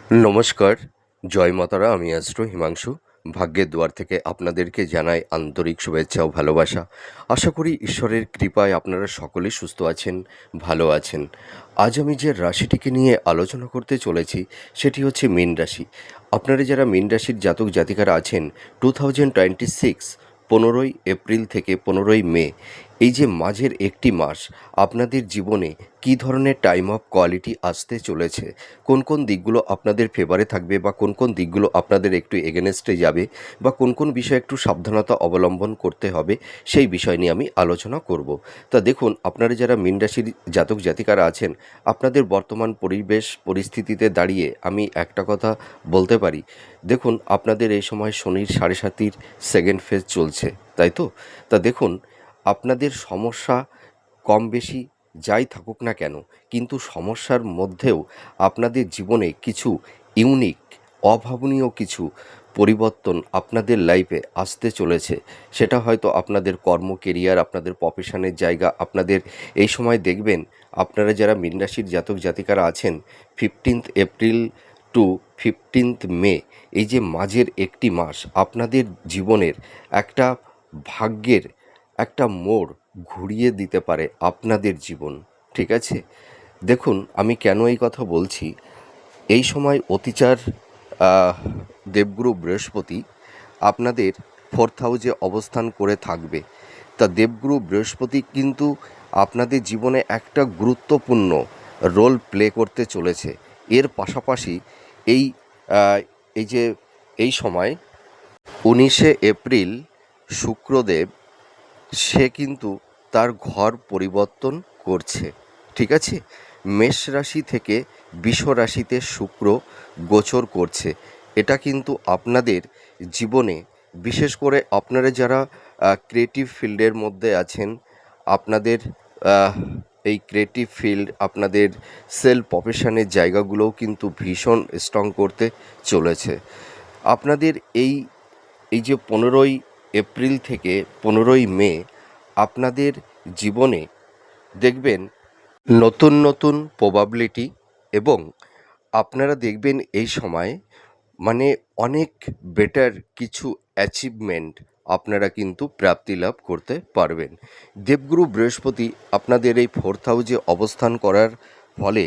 নমস্কার, জয় মাতারা। আমি অ্যাস্ট্রো হিমাংশু। ভাগ্যের দুয়ার থেকে আপনাদেরকে জানাই আন্তরিক শুভেচ্ছা ও ভালোবাসা। আশা করি ঈশ্বরের কৃপায় আপনারা সকলেই সুস্থ আছেন, ভালো আছেন। আজ আমি যে রাশিটিকে নিয়ে আলোচনা করতে চলেছি সেটি হচ্ছে মীন রাশি। আপনারা যারা মীন রাশির জাতক জাতিকারা আছেন, 2026 15 এপ্রিল থেকে 15 মে, এই যে মাঝের একটি মাস আপনাদের জীবনে কী ধরনের টাইম অফ কোয়ালিটি আসতে চলেছে, কোন কোন দিকগুলো আপনাদের ফেভারে থাকবে বা কোন কোন দিকগুলো আপনাদের একটু এগেনস্টে যাবে বা কোন কোন বিষয়ে একটু সাবধানতা অবলম্বন করতে হবে, সেই বিষয় নিয়ে আমি আলোচনা করব। তা দেখুন, আপনারা যারা মীন রাশির জাতক জাতিকারা আছেন, আপনাদের বর্তমান পরিবেশ পরিস্থিতিতে দাঁড়িয়ে আমি একটা কথা বলতে পারি। দেখুন, আপনাদের এই সময় শনির 7.5 সেকেন্ড ফেজ চলছে, তাই তো? তা দেখুন, আপনাদের সমস্যা কম বেশি যাই থাকুক না কেন, কিন্তু সমস্যার মধ্যেও আপনাদের জীবনে কিছু ইউনিক, অভাবনীয় কিছু পরিবর্তন আপনাদের লাইফে আসতে চলেছে। সেটা হয়তো আপনাদের কর্ম কেরিয়ার, আপনাদের প্রফেশনের জায়গা। আপনাদের এই সময় দেখবেন, আপনারা যারা মীন রাশির জাতক জাতিকারা আছেন, 15 এপ্রিল টু 15 মে, এই যে মাঝের একটি মাস আপনাদের জীবনের একটা ভাগ্যের একটা মোড় ঘুরিয়ে দিতে পারে আপনাদের জীবন। ঠিক আছে? দেখুন, আমি কেন এই কথা বলছি, এই সময় অতিচার আহ, দেবগুরু বৃহস্পতি আপনাদের 4th হাউসে অবস্থান করে থাকবে। তা দেবগুরু বৃহস্পতি কিন্তু আপনাদের জীবনে একটা গুরুত্বপূর্ণ রোল প্লে করতে চলেছে। এর পাশাপাশি এই আহ, এই যে এই সময় 19 এপ্রিল শুক্রদেব, সে কিন্তু তার ঘর পরিবর্তন করছে। ঠিক আছে? মেষ রাশি থেকে বৃষ রাশিতে শুক্র গোচর করছে। এটা কিন্তু আপনাদের জীবনে, বিশেষ করে আপনারা যারা ক্রিয়েটিভ ফিল্ডের মধ্যে আছেন, আপনাদের আহ, এই ক্রিয়েটিভ ফিল্ড, আপনাদের সেল প্রফেশনের জায়গাগুলোও কিন্তু ভীষণ স্ট্রং করতে চলেছে। আপনাদের এই এই যে 15 এপ্রিল থেকে 15 মে, আপনাদের জীবনে দেখবেন নতুন নতুন প্রবাবিলিটি, এবং আপনারা দেখবেন এই সময় মানে অনেক বেটার কিছু অ্যাচিভমেন্ট আপনারা কিন্তু প্রাপ্তি লাভ করতে পারবেন। দেবগুরু বৃহস্পতি আপনাদের এই 4th হাউসে অবস্থান করার ফলে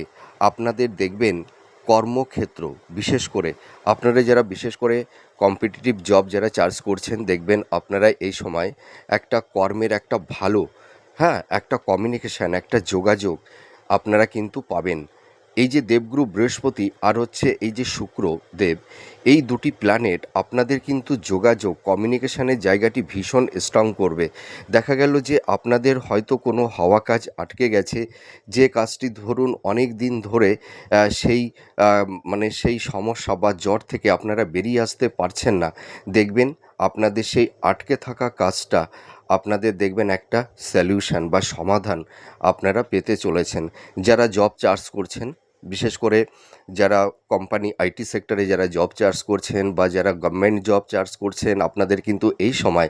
আপনাদের দেখবেন কর্মক্ষেত্র, বিশেষ করে আপনারা যারা বিশেষ করে কম্পিটিটিভ জব যারা চার্জ করছেন, দেখবেন আপনারা এই সময় একটা কর্মের একটা ভালো, হ্যাঁ, একটা কমিউনিকেশান, একটা যোগাযোগ আপনারা কিন্তু পাবেন। এই যে দেবগুরু বৃহস্পতি আর হচ্ছে এই যে শুক্র দেব, এই দুটি প্ল্যানেট আপনাদের কিন্তু যোগাযোগ কমিউনিকেশানের জায়গাটি ভীষণ স্ট্রং করবে। দেখা গেল যে আপনাদের হয়তো কোনো হওয়া কাজ আটকে গেছে, যে কাজটি ধরুন অনেক দিন ধরে সেই সেই সমস্যা বা জ্বর থেকে আপনারা বেরিয়ে আসতে পারছেন না, দেখবেন আপনাদের সেই আটকে থাকা কাজটা আপনাদের দেখবেন একটা সলিউশন বা সমাধান আপনারা পেতে চলেছেন। যারা জব চার্জ করছেন, বিশেষ করে যারা কোম্পানি আইটি সেক্টরে যারা জব চার্জ করছেন বা যারা গভর্নমেন্ট জব চার্জ করছেন, আপনাদের কিন্তু এই সময়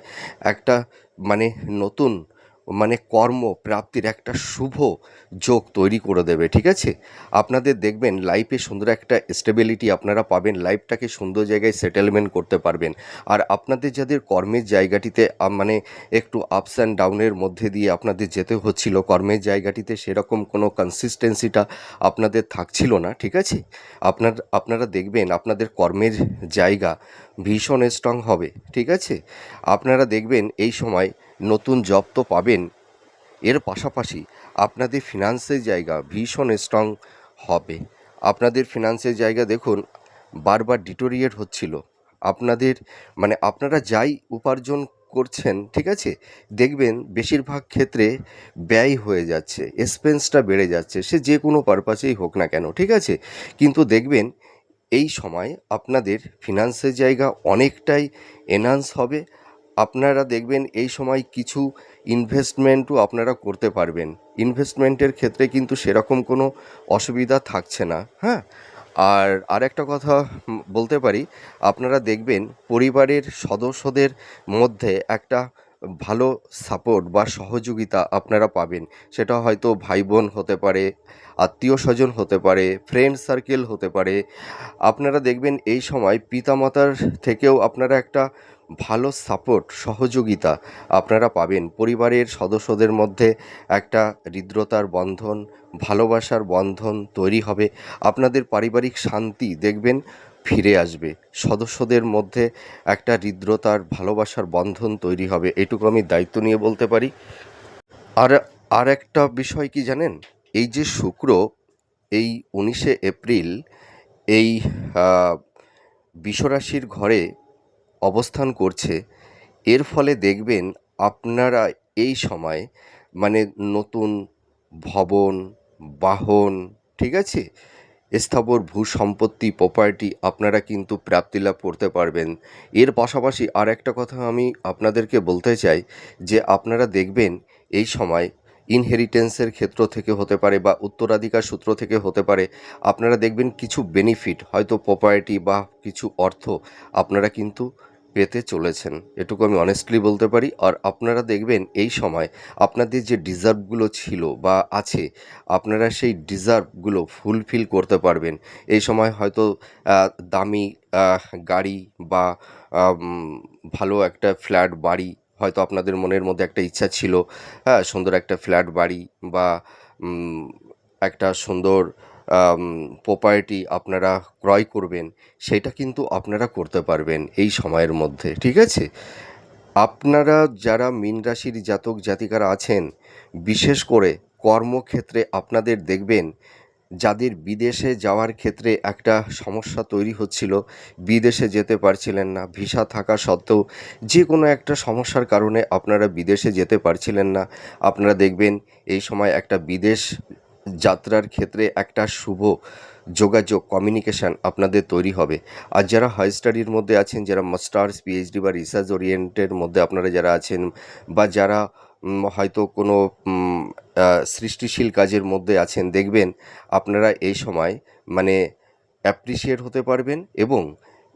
একটা মানে নতুন কর্মপ্রাপ্তির একটা শুভ যোগ তৈরি করে দেবে। ঠিক আছে? আপনাদের দেখবেন লাইফে সুন্দর একটা স্টেবিলিটি আপনারা পাবেন, লাইফটাকে সুন্দর জায়গায় সেটেলমেন্ট করতে পারবেন। আর আপনাদের যাদের কর্মের জায়গাটিতে একটু আপস অ্যান্ড ডাউনের মধ্যে দিয়ে আপনাদের যেতে হচ্ছিল, কর্মের জায়গাটিতে সেরকম কোনো কনসিস্টেন্সিটা আপনাদের থাকছিল না। ঠিক আছে? আপনারা দেখবেন আপনাদের কর্মের জায়গা ভীষণ স্ট্রং হবে। ঠিক আছে? আপনারা দেখবেন এই সময় নতুন জব তো পাবেন, এর পাশাপাশি আপনাদের ফিনান্সের জায়গা ভীষণ স্ট্রং হবে। আপনাদের ফিনান্সের জায়গা দেখুন বারবার ডিটোরিয়েট হচ্ছিল। আপনাদের আপনারা যাই উপার্জন করছেন, ঠিক আছে, দেখবেন বেশিরভাগ ক্ষেত্রে ব্যয় হয়ে যাচ্ছে, এক্সপেন্সটা বেড়ে যাচ্ছে, সে যে কোনো পারপাসেই হোক না কেন। ঠিক আছে? কিন্তু দেখবেন এই সময় আপনাদের ফিনান্সের জায়গা অনেকটাই এনহান্স হবে। আপনারা দেখবেন এই সময় কিছু ইনভেস্টমেন্টও আপনারা করতে পারবেন। ইনভেস্টমেন্টের ক্ষেত্রে কিন্তু সেরকম কোনো অসুবিধা থাকছে না। হ্যাঁ? আর আরেকটা কথা বলতে পারি, আপনারা দেখবেন পরিবারের সদস্যদের মধ্যে একটা ভালো সাপোর্ট বা সহযোগিতা আপনারা পাবেন। সেটা হয়তো ভাই বোন হতে পারে, আত্মীয় স্বজন হতে পারে, ফ্রেন্ড সার্কেল হতে পারে। আপনারা দেখবেন এই সময় পিতামাতার থেকেও আপনারা একটা ভালো সাপোর্ট সহযোগিতা আপনারা পাবেন। পরিবারের সদস্যদের মধ্যে একটা হৃদ্রতার বন্ধন, ভালোবাসার বন্ধন তৈরি হবে। আপনাদের পারিবারিক শান্তি দেখবেন ফিরে আসবে। সদস্যদের মধ্যে একটা হৃদ্রতার ভালোবাসার বন্ধন তৈরি হবে, এটুকু আমি দায়িত্ব নিয়ে বলতে পারি। আর আর একটা বিষয় কি জানেন, এই যে শুক্র এই 19শে এপ্রিল এই বিশ্বরাশির ঘরে অবস্থান করছে, এর ফলে দেখবেন আপনারা এই সময় মানে নতুন ভবন, বাহন, ঠিক আছে, স্থাবর ভূ সম্পত্তি, প্রপার্টি আপনারা কিন্তু প্রাপ্তিলাভ করতে পারবেন। এর পাশাপাশি আর একটা কথা আমি আপনাদেরকে বলতে চাই যে আপনারা দেখবেন এই সময় ইনহেরিটেন্সের ক্ষেত্র থেকে হতে পারে বা উত্তরাধিকার সূত্র থেকে হতে পারে, আপনারা দেখবেন কিছু বেনিফিট, হয়তো প্রপার্টি বা কিছু অর্থ আপনারা কিন্তু পেতে চলেছেন, এটুকু আমি অনেস্টলি বলতে পারি। আর আপনারা দেখবেন এই সময় আপনাদের যে ডিজার্ভগুলো ছিল বা আছে, আপনারা সেই ডিজার্ভগুলো ফুলফিল করতে পারবেন। এই সময় হয়তো দামি গাড়ি বা ভালো একটা ফ্ল্যাট বাড়ি, হয়তো আপনাদের মনের মধ্যে একটা ইচ্ছা ছিল, হ্যাঁ, সুন্দর একটা ফ্ল্যাট বাড়ি বা উম, একটা সুন্দর প্রপার্টি আপনারা ক্রয় করবেন, সেটা কিন্তু আপনারা করতে পারবেন এই সময়ের মধ্যে, ঠিক আছে। আপনারা যারা মীন রাশির জাতক জাতিকারা আছেন, বিশেষ করে কর্মক্ষেত্রে আপনাদের দেখবেন যাদের বিদেশে যাওয়ার ক্ষেত্রে একটা সমস্যা তৈরি হচ্ছিল, বিদেশে যেতে পারছিলেন না, ভিসা থাকা সত্ত্বেও যে কোনো একটা সমস্যার কারণে আপনারা বিদেশে যেতে পারছিলেন না, আপনারা দেখবেন এই সময় একটা বিদেশ যাত্রার ক্ষেত্রে একটা শুভ যোগাযোগ, কমিউনিকেশান আপনাদের তৈরি হবে। আর যারা হাই স্টাডির মধ্যে আছেন, যারা মাস্টার্স, পিএইচডি বা রিসার্চ ওরিয়েন্টের মধ্যে আপনারা যারা আছেন, বা যারা হয়তো কোনো সৃষ্টিশীল কাজের মধ্যে আছেন, দেখবেন আপনারা এই সময় মানে অ্যাপ্রিসিয়েট হতে পারবেন। এবং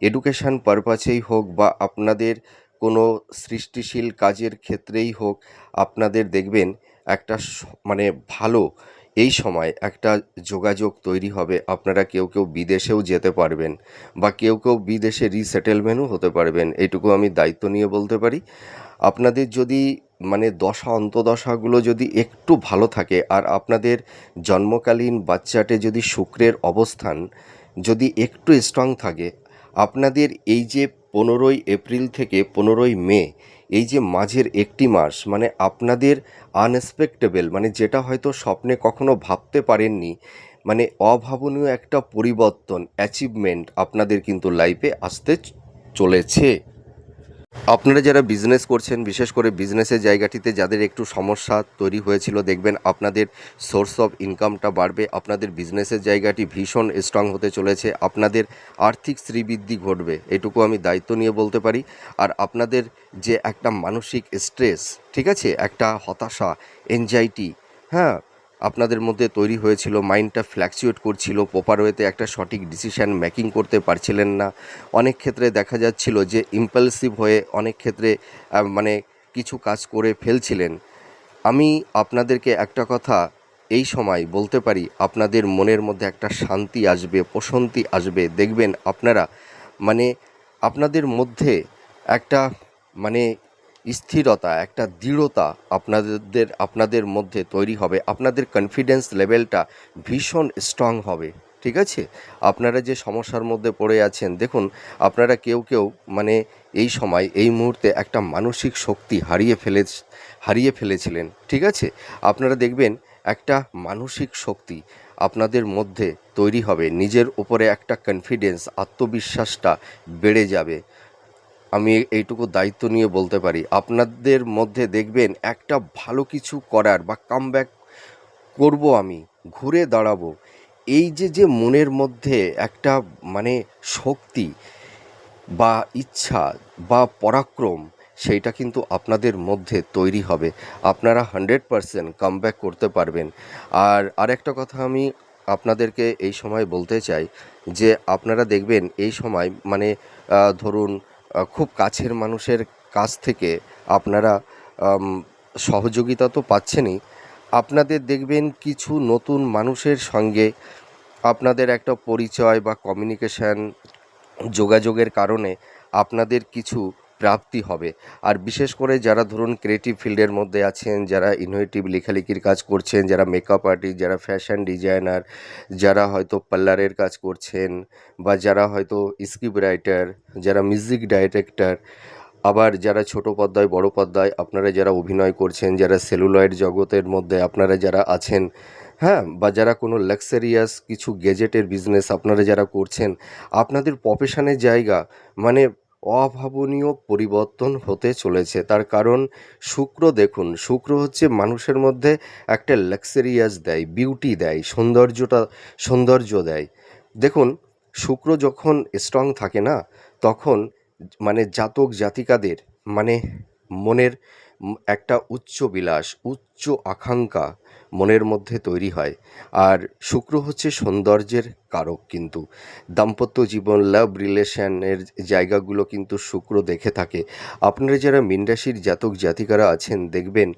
এডুকেশান পারপাসেই হোক বা আপনাদের কোনো সৃষ্টিশীল কাজের ক্ষেত্রেই হোক, আপনাদের দেখবেন একটা মানে ভালো এই সময় একটা যোগাযোগ তৈরি হবে। আপনারা কেউ কেউ বিদেশেও যেতে পারবেন বা কেউ কেউ বিদেশে রিসেটেলমেন্টও হতে পারবেন, এইটুকু আমি দায়িত্ব নিয়ে বলতে পারি। আপনাদের যদি মানে দশা অন্তদশাগুলো যদি একটু ভালো থাকে, আর আপনাদের জন্মকালীন বাচ্চাটে যদি শুক্রের অবস্থান যদি একটু স্ট্রং থাকে, আপনাদের এই যে 15ই এপ্রিল থেকে 15ই মে, এই যে মাঝের একটি মাস, মানে আপনাদের আনএক্সপেক্টেবল, মানে যেটা হয়তো স্বপ্নে কখনো ভাবতে পারেননি, মানে অভাবনীয় একটা পরিবর্তন, অ্যাচিভমেন্ট আপনাদের কিন্তু লাইফে আসতে চলেছে। আপনারা যারা বিজনেস করছেন, বিশেষ করে বিজনেসের জায়গাটিতে যাদের একটু সমস্যা তৈরি হয়েছিল, দেখবেন আপনাদের সোর্স অফ ইনকামটা বাড়বে, আপনাদের বিজনেসের জায়গাটি ভীষণ স্ট্রং হতে চলেছে, আপনাদের আর্থিক শ্রীবৃদ্ধি ঘটবে, এটুকু আমি দায়িত্ব নিয়ে বলতে পারি। আর আপনাদের যে একটা মানসিক স্ট্রেস, ঠিক আছে, একটা হতাশা, এনজাইটি, হ্যাঁ, আপনাদের মধ্যে তৈরি হয়েছিল, মাইন্ডটা ফ্ল্যাকচুয়েট করছিল, প্রপার ওয়েতে একটা সঠিক ডিসিশান মেকিং করতে পারছিলেন না। অনেক ক্ষেত্রে দেখা যাচ্ছিল যে ইম্পালসিভ হয়ে অনেক ক্ষেত্রে মানে কিছু কাজ করে ফেলছিলেন। আমি আপনাদেরকে একটা কথা এই সময় বলতে পারি, আপনাদের মনের মধ্যে একটা শান্তি আসবে, প্রশান্তি আসবে। দেখবেন আপনারা মানে আপনাদের মধ্যে একটা মানে স্থিরতা, একটা দৃঢ়তা আপনাদের মধ্যে তৈরি হবে। আপনাদের কনফিডেন্স লেভেলটা ভীষণ স্ট্রং হবে, ঠিক আছে। আপনারা যে সমস্যার মধ্যে পড়ে আছেন, দেখুন আপনারা কেউ কেউ মানে এই সময় এই মুহূর্তে একটা মানসিক শক্তি হারিয়ে ফেলেছিলেন, ঠিক আছে। আপনারা দেখবেন একটা মানসিক শক্তি আপনাদের মধ্যে তৈরি হবে, নিজের উপরে একটা কনফিডেন্স, আত্মবিশ্বাসটা বেড়ে যাবে। আমি এইটুকু দায়িত্ব নিয়ে বলতে পারি, আপনাদের মধ্যে দেখবেন একটা ভালো কিছু করার বা কামব্যাক করব, আমি ঘুরে দাঁড়াবো, এই যে মনের মধ্যে একটা মানে শক্তি বা ইচ্ছা বা পরাক্রম, সেইটা কিন্তু আপনাদের মধ্যে তৈরি হবে। আপনারা 100% কামব্যাক করতে পারবেন। আর আরেকটা কথা আমি আপনাদেরকে এই সময় বলতে চাই যে আপনারা দেখবেন এই সময় মানে ধরুন খুব কাছের মানুষের কাছ থেকে আপনারা আম, সহযোগিতা তো পাচ্ছেনই, আপনাদের দেখবেন কিছু নতুন মানুষের সঙ্গে আপনাদের একটা পরিচয় বা কমিউনিকেশান যোগাযোগের কারণে আপনাদের কিছু প্রাপ্তি হবে। আর বিশেষ করে যারা ধরুন ক্রিয়েটিভ ফিল্ডের মধ্যে আছেন, যারা ইনোভেটিভ লেখালেখির কাজ করছেন, যারা মেকআপ আর্টিস্ট, যারা ফ্যাশন ডিজাইনার, যারা হয়তো পার্লারের কাজ করছেন, বা যারা হয়তো স্ক্রিপ্ট রাইটার, যারা মিউজিক ডাইরেক্টর, আবার যারা ছোট পর্দায় বড় পর্দায় আপনারা যারা অভিনয় করছেন, যারা সেলুলয়েড জগতের মধ্যে আপনারা যারা আছেন, হ্যাঁ, বা যারা কোনো লাক্সারিয়াস কিছু গ্যাজেটের বিজনেস আপনারা যারা করছেন, আপনাদের প্রফেশনের জায়গা মানে অভাবনীয় পরিবর্তন হতে চলেছে। তার কারণ শুক্র, দেখুন শুক্র হচ্ছে মানুষের মধ্যে একটা লাক্সারিয়াস দেয়, বিউটি দেয়, সৌন্দর্য দেয়। দেখুন, শুক্র যখন স্ট্রং থাকে না, তখন মানে জাতক জাতিকাদের মানে মনের একটা উচ্চ বিলাস, উচ্চ আকাঙ্ক্ষা মনের মধ্যে তৈরি হয়। আর শুক্র হচ্ছে সৌন্দর্যের কারক, কিন্তু দাম্পত্য জীবন, লাভ রিলেশনের জায়গাগুলো কিন্তু শুক্র দেখে থাকে। আপনারা যারা মীন রাশির জাতক জাতিকারা আছেন, দেখবেন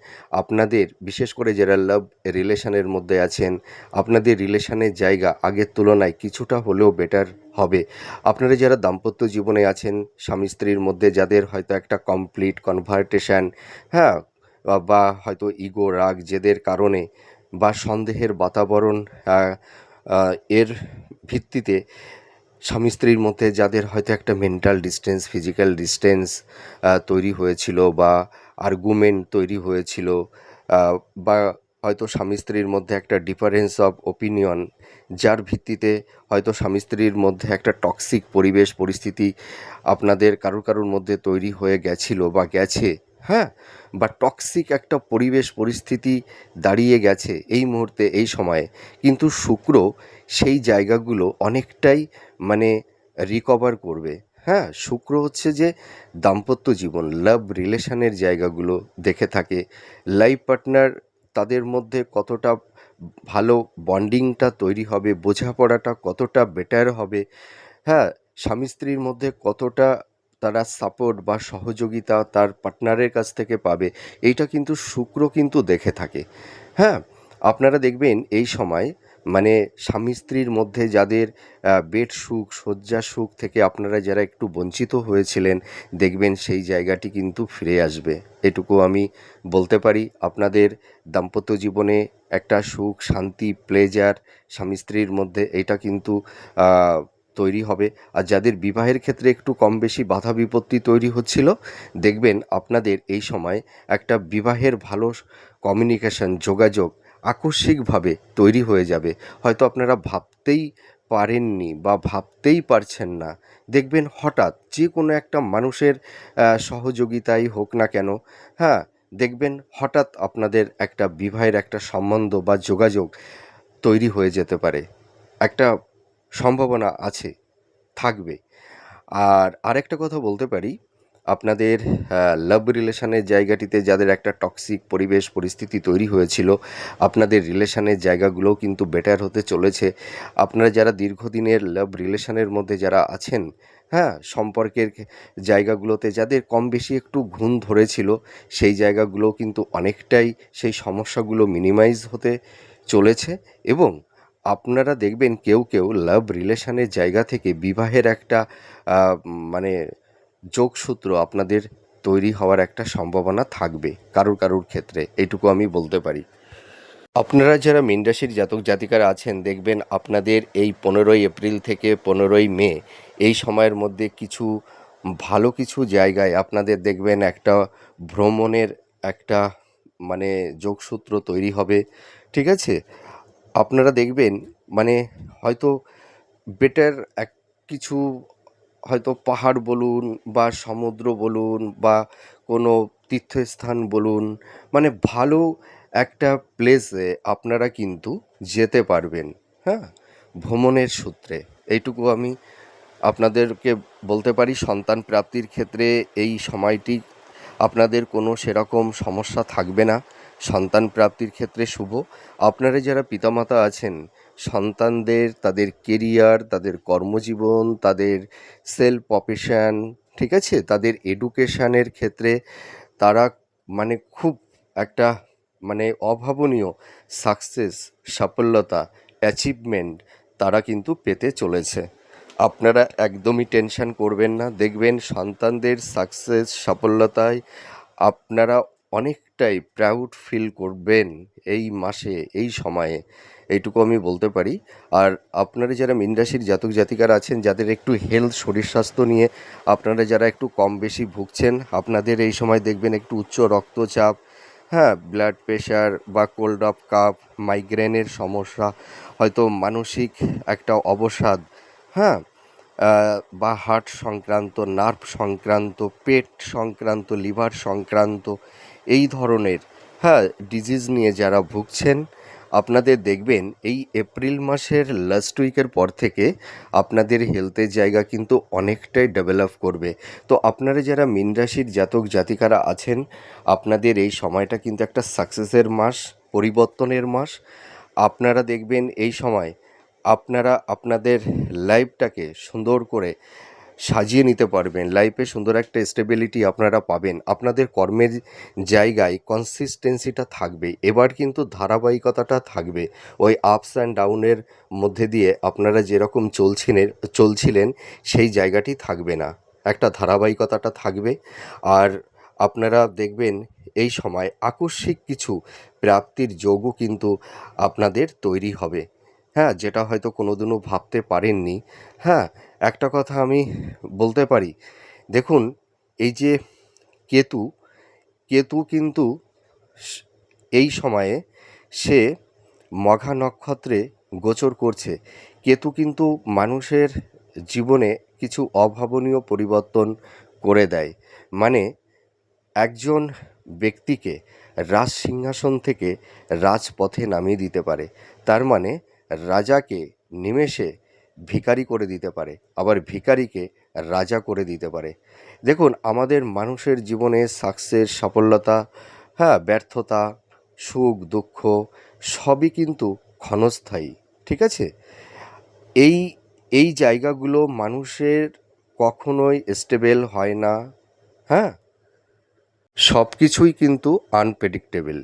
আপনাদের বিশেষ করে যারা লাভ রিলেশনের মধ্যে আছেন, আপনাদের রিলেশনের জায়গা আগের তুলনায় কিছুটা হলেও বেটার হবে। আপনারা যারা দাম্পত্য জীবনে আছেন, স্বামী স্ত্রীর মধ্যে যাদের হয়তো একটা কমপ্লিট কনভার্টেশন, হ্যাঁ, বা হয়তো ইগো, রাগ, জেদের কারণে বা সন্দেহের বাতাবরণ, আহ, এর ভিত্তিতে স্বামী স্ত্রীর মধ্যে যাদের হয়তো একটা মেন্টাল ডিস্টেন্স, ফিজিক্যাল ডিস্টেন্স তৈরি হয়েছিল, বা আর্গুমেন্ট তৈরি হয়েছিল, বা হয়তো স্বামী স্ত্রীর মধ্যে একটা ডিফারেন্স অফ ওপিনিয়ন, যার ভিত্তিতে হয়তো স্বামী স্ত্রীর মধ্যে একটা টক্সিক পরিবেশ পরিস্থিতি আপনাদের কারুর কারুর মধ্যে তৈরি হয়ে গেছিল বা গেছে, হ্যাঁ, বা টক্সিক একটা পরিবেশ পরিস্থিতি দাঁড়িয়ে গেছে এই মুহূর্তে এই সময়ে, কিন্তু শুক্র সেই জায়গাগুলো অনেকটাই মানে রিকভার করবে। হ্যাঁ, শুক্র হচ্ছে যে দাম্পত্য জীবন, লাভ রিলেশনের জায়গাগুলো দেখে থাকে। লাইফ পার্টনার, তাদের মধ্যে কতটা ভালো বন্ডিংটা তৈরি হবে, বোঝাপড়াটা কতটা বেটার হবে, হ্যাঁ, স্বামী স্ত্রীর মধ্যে কতটা তারা সাপোর্ট বা সহযোগিতা তার পার্টনারের কাছ থেকে পাবে, এইটা কিন্তু শুক্র কিন্তু দেখে থাকে। হ্যাঁ, আপনারা দেখবেন এই সময় মানে স্বামী স্ত্রীর মধ্যে যাদের বেড সুখ, শয্যা সুখ থেকে আপনারা যারা একটু বঞ্চিত হয়েছিলেন, দেখবেন সেই জায়গাটি কিন্তু ফিরে আসবে। এটুকু আমি বলতে পারি। আপনাদের দাম্পত্য জীবনে একটা সুখ, শান্তি, প্লেজার স্বামী স্ত্রীর মধ্যে এটা কিন্তু তৈরি হবে। আর যাদের বিবাহের ক্ষেত্রে একটু কম বেশি বাধা বিপত্তি তৈরি হচ্ছিল, দেখবেন আপনাদের এই সময় একটা বিবাহের ভালো কমিউনিকেশন, যোগাযোগ আকস্মিকভাবে তৈরি হয়ে যাবে। হয়তো আপনারা ভাবতেই পারেননি বা ভাবতেই পারছেন না, দেখবেন হঠাৎ যে কোনো একটা মানুষের সহযোগিতাই হোক না কেন, হ্যাঁ, দেখবেন হঠাৎ আপনাদের একটা বিবাহের একটা সম্বন্ধ বা যোগাযোগ তৈরি হয়ে যেতে পারে। একটা সম্ভাবনা আছে, থাকবে। আর আরেকটা কথা বলতে পারি, আপনাদের লাভ রিলেশনের জায়গাটিতে যাদের একটা টক্সিক পরিবেশ পরিস্থিতি তৈরি হয়েছিল, আপনাদের রিলেশনের জায়গাগুলোও কিন্তু বেটার হতে চলেছে। আপনারা যারা দীর্ঘদিনের লাভ রিলেশনের মধ্যে যারা আছেন, হ্যাঁ, সম্পর্কের জায়গাগুলোতে যাদের কম বেশি একটু ঘুণ ধরেছিল, সেই জায়গাগুলোও কিন্তু অনেকটাই সেই সমস্যাগুলো মিনিমাইজ হতে চলেছে। এবং আপনারা দেখবেন কেউ কেউ লাভ রিলেশনের জায়গা থেকে বিবাহের একটা মানে যোগসূত্র আপনাদের তৈরি হওয়ার একটা সম্ভাবনা থাকবে কারুর কারুর ক্ষেত্রে, এইটুকু আমি বলতে পারি। আপনারা যারা মীন রাশির জাতক জাতিকারা আছেন, দেখবেন আপনাদের এই 15ই এপ্রিল থেকে 15ই মে এই সময়ের মধ্যে কিছু ভালো কিছু জায়গায় আপনাদের দেখবেন একটা ভ্রমণের একটা মানে যোগসূত্র তৈরি হবে। ঠিক আছে, আপনারা দেখবেন মানে হয়তো বেটার এক কিছু, হয়তো পাহাড় বলুন বা সমুদ্র বলুন বা কোনো তীর্থস্থান বলুন, মানে ভালো একটা প্লেসে আপনারা কিন্তু যেতে পারবেন, হ্যাঁ, ভ্রমণের সূত্রে। এইটুকু আমি আপনাদেরকে বলতে পারি। সন্তান প্রাপ্তির ক্ষেত্রে এই সময়টি আপনাদের কোনো সেরকম সমস্যা থাকবে না, সন্তান প্রাপ্তির ক্ষেত্রে শুভ। আপনারা যারা পিতামাতা আছেন, সন্তানদের তাদের কেরিয়ার, তাদের কর্মজীবন, তাদের সেলফ প্রফেশন, ঠিক আছে, তাদের এডুকেশানের ক্ষেত্রে তারা মানে খুব একটা মানে অভাবনীয় সাকসেস, সাফল্যতা, অ্যাচিভমেন্ট তারা কিন্তু পেতে চলেছে। আপনারা একদমই টেনশন করবেন না, দেখবেন সন্তানদের সাকসেস সাফল্যতায় আপনারা অনেকটাই প্রাউড ফিল করবেন এই মাসে, এই সময়ে, এইটুকু আমি বলতে পারি। আর আপনারা যারা মীন রাশির জাতক জাতিকারা আছেন, যাদের একটু হেলথ শরীর স্বাস্থ্য নিয়ে আপনারা যারা একটু কম বেশি ভুগছেন, আপনাদের এই সময় দেখবেন একটু উচ্চ রক্তচাপ, হ্যাঁ, ব্লাড প্রেশার বা কোল্ড অফ কাফ, মাইগ্রেনের সমস্যা, হয়তো মানসিক একটা অবসাদ, হ্যাঁ, বা হার্ট সংক্রান্ত, নার্ভ সংক্রান্ত, পেট সংক্রান্ত, লিভার সংক্রান্ত এই ধরনের, হ্যাঁ, ডিজিজ নিয়ে যারা ভুগছেন, আপনাদের দেখবেন এই এপ্রিল মাসের লাস্ট উইকের পর থেকে আপনাদের হেলথের জায়গা কিন্তু অনেকটাই ডেভেলপ করবে। তো আপনারা যারা মীন রাশির জাতক জাতিকারা আছেন, আপনাদের এই সময়টা কিন্তু একটা সাকসেসের মাস, পরিবর্তনের মাস। আপনারা দেখবেন এই সময় আপনারা আপনাদের লাইফটাকে সুন্দর করে সাজিয়ে নিতে পারবেন, লাইফে সুন্দর একটা স্টেবিলিটি আপনারা পাবেন, আপনাদের কর্মের জায়গায় কনসিস্টেন্সিটা থাকবে, এবার কিন্তু ধারাবাহিকতাটা থাকবে। ওই আপস অ্যান্ড ডাউনের মধ্যে দিয়ে আপনারা যেরকম চলছিলেন সেই জায়গাটি থাকবে না, একটা ধারাবাহিকতাটা থাকবে। আর আপনারা দেখবেন এই সময় আকস্মিক কিছু প্রাপ্তির যোগও কিন্তু আপনাদের তৈরি হবে, হ্যাঁ, যেটা হয়তো কোনোদিনও ভাবতে পারেননি। হ্যাঁ, একটা কথা আমি বলতে পারি, দেখুন এই যে কেতু, কেতু কিন্তু স- এই সময়ে সে মঘা নক্ষত্রে গোচর করছে। কেতু কিন্তু মানুষের জীবনে কিছু অভাবনীয় পরিবর্তন করে দেয়। মানে একজন ব্যক্তিকে রাজ সিংহাসন থেকে রাজপথে নামিয়ে দিতে পারে। তার মানে রাজাকে নিমেষে ভিখারি করে দিতে পারে, আবার ভিখারিকে রাজা করে দিতে পারে। দেখুন আমাদের মানুষের জীবনে সাকসেস, সাফল্যতা, হ্যাঁ, ব্যর্থতা, সুখ দুঃখ সবই কিন্তু ক্ষণস্থায়ী, ঠিক আছে? এই এই জায়গাগুলো মানুষের কখনোই স্টেবল হয় না, হ্যাঁ, সব কিছুই কিন্তু আনপ্রেডিক্টেবল।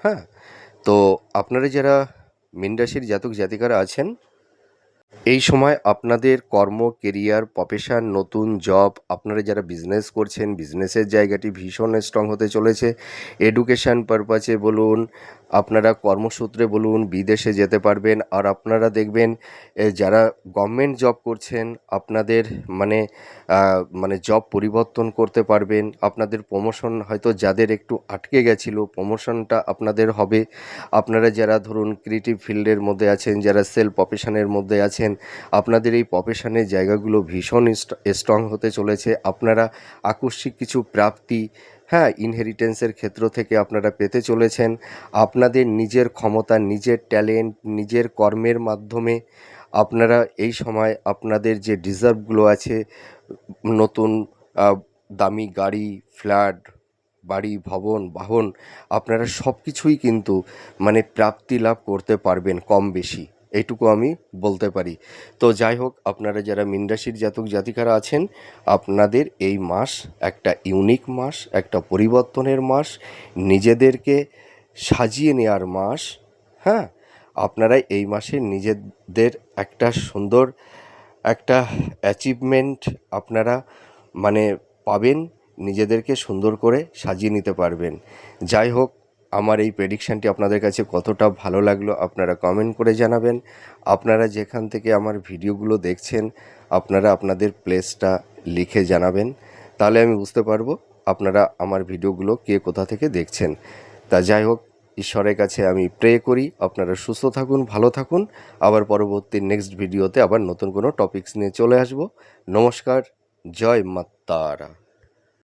হ্যাঁ, তো আপনারা যারা মীন রাশির জাতক জাতিকারা আছেন, এই সময় আপনাদের কর্ম, কেরিয়ার, প্রফেশন, নতুন জব, আপনারা যারা বিজনেস করছেন, বিজনেসের জায়গাটি ভীষণ স্ট্রং হতে চলেছে। এডুকেশান পারপাসে বলুন, আপনারা কর্মসূত্রে বলুন, বিদেশে যেতে পারবেন। আর আপনারা দেখবেন যারা গভর্নমেন্ট জব করছেন, আপনাদের মানে মানে জব পরিবর্তন করতে পারবেন। আপনাদের প্রমোশন হয়তো যাদের একটু আটকে গেছিলো, প্রমোশনটা আপনাদের হবে। আপনারা যারা ধরুন ক্রিয়েটিভ ফিল্ডের মধ্যে আছেন, যারা সেলফ প্রফেশনের মধ্যে আছেন, আপনাদের এই প্রফেশনের জায়গাগুলো ভীষণ স্ট্রং হতে চলেছে। আপনারা আকস্মিক কিছু প্রাপ্তি, হ্যাঁ, ইনহেরিটেন্সের ক্ষেত্র থেকে আপনারা পেতে চলেছেন। আপনাদের নিজের ক্ষমতা, নিজের ট্যালেন্ট, নিজের কর্মের মাধ্যমে আপনারা এই সময় আপনাদের যে ডিজার্ভগুলো আছে, নতুন দামি গাড়ি, ফ্ল্যাট, বাড়ি, ভবন, বাহন, আপনারা সব কিছুই কিন্তু মানে প্রাপ্তি লাভ করতে পারবেন কম বেশি, এইটুকু আমি বলতে পারি। তো যাই হোক, আপনারা যারা মীন রাশির জাতক জাতিকারা আছেন, আপনাদের এই মাস একটা ইউনিক মাস, একটা পরিবর্তনের মাস, নিজেদেরকে সাজিয়ে নেওয়ার মাস। হ্যাঁ, আপনারা এই মাসে নিজেদের একটা সুন্দর একটা অ্যাচিভমেন্ট আপনারা মানে পাবেন, নিজেদেরকে সুন্দর করে সাজিয়ে নিতে পারবেন। যাই হোক, আমার এই প্রেডিকশানটি আপনাদের কাছে কতটা ভালো লাগলো আপনারা কমেন্ট করে জানাবেন। আপনারা যেখান থেকে আমার ভিডিওগুলো দেখছেন, আপনারা আপনাদের প্লেসটা লিখে জানাবেন, তাহলে আমি বুঝতে পারবো আপনারা আমার ভিডিওগুলো কে কোথা থেকে দেখছেন। তা যাই হোক, ঈশ্বরের কাছে আমি প্রে করি আপনারা সুস্থ থাকুন, ভালো থাকুন। আবার পরবর্তী নেক্সট ভিডিওতে আবার নতুন কোনো টপিকস নিয়ে চলে আসব। নমস্কার, জয় মা তারা।